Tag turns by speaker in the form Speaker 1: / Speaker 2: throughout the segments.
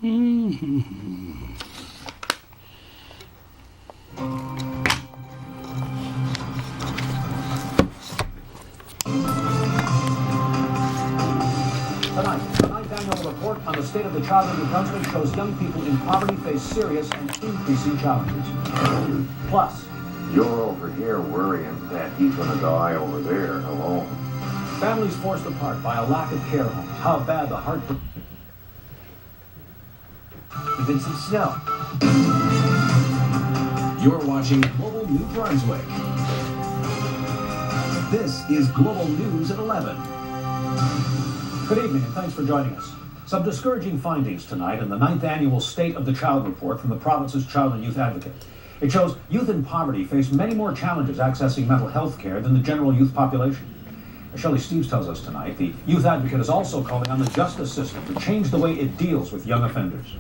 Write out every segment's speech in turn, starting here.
Speaker 1: Tonight, the ninth annual report on the state of the child in New Brunswick shows young people in poverty face serious and increasing challenges. Plus,
Speaker 2: you're over here worrying that he's going to die over there alone.
Speaker 1: Families forced apart by a lack of care homes. How bad the heartbreak. Even some snow.
Speaker 3: You're watching Global New Brunswick. This is Global News at 11.
Speaker 1: Good evening and thanks for joining us. Some discouraging findings tonight in the 9th annual State of the Child report from the province's Child and Youth Advocate. It shows youth in poverty face many more challenges accessing mental health care than the general youth population. As Shelley Steves tells us tonight, the Youth Advocate is also calling on the justice system to change the way it deals with young offenders.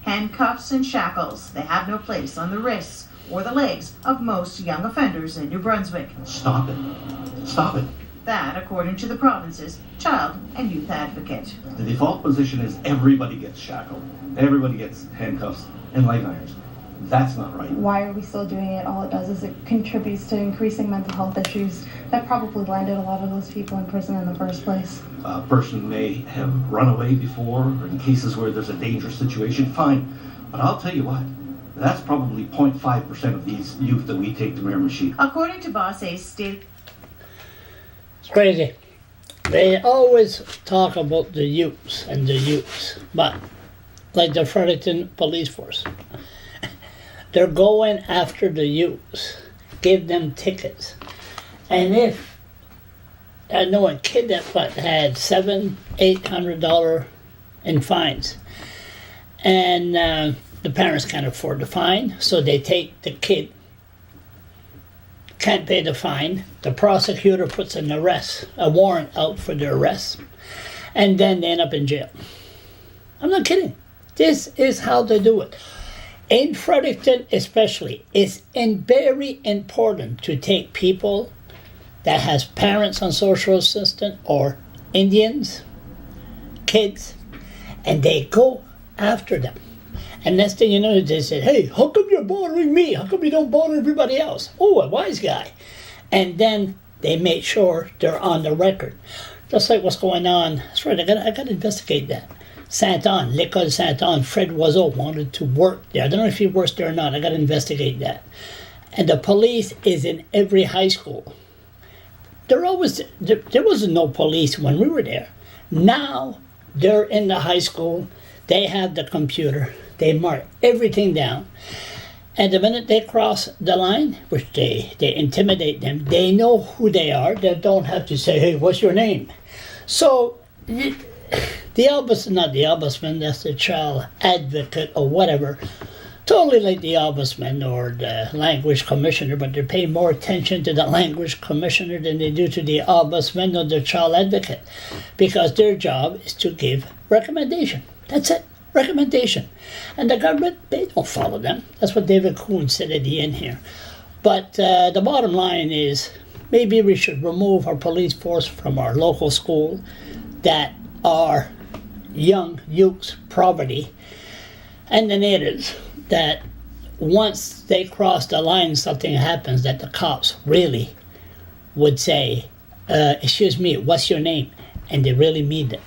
Speaker 4: Handcuffs and shackles, they have no place on the wrists or the legs of most young offenders in New Brunswick.
Speaker 2: Stop it. Stop it.
Speaker 4: That, according to the province's Child and Youth Advocate.
Speaker 2: The default position is everybody gets shackled. Everybody gets handcuffs and leg irons. That's not right.
Speaker 5: Why are we still doing it? All it does is it contributes to increasing mental health issues that probably landed a lot of those people in prison in the first place.
Speaker 2: A person may have run away before, or in cases where there's a dangerous situation, fine. But I'll tell you what, that's probably 0.5% of these youth that we take to Miramichi.
Speaker 4: According to Boss A's state.
Speaker 6: It's crazy. They always talk about the youths and the youths, but like the Fredericton Police Force, they're going after the youths, give them tickets. And if I know a kid that had $700-800 in fines, and the parents can't afford the fine, so they take the kid, can't pay the fine, the prosecutor puts a warrant out for their arrest, and then they end up in jail. I'm not kidding. This is how they do it. In Fredericton especially, it's very important to take people that has parents on social assistance or Indians, kids, and they go after them. And next thing you know, they say, hey, how come you're bothering me? How come you don't bother everybody else? Oh, a wise guy. And then they make sure they're on the record. Just like what's going on. That's right, I got to investigate that. Saint-Anne, L'École Saint-Anne, Fred Oiseau wanted to work there. I don't know if he works there or not. I got to investigate that. And the police is in every high school. There wasn't no police when we were there. Now they're in the high school. They have the computer. They mark everything down. And the minute they cross the line, which they intimidate them, they know who they are. They don't have to say, hey, what's your name? So not the ombudsman, that's the child advocate or whatever, totally like the ombudsman or the language commissioner, but they pay more attention to the language commissioner than they do to the ombudsman or the child advocate, because their job is to give recommendation. That's it, recommendation. And the government, they don't follow them. That's what David Kuhn said at the end here. But the bottom line is, maybe we should remove our police force from our local school that are young youths, poverty, and the natives, that once they cross the line, something happens, that the cops really would say, excuse me, what's your name? And they really mean it.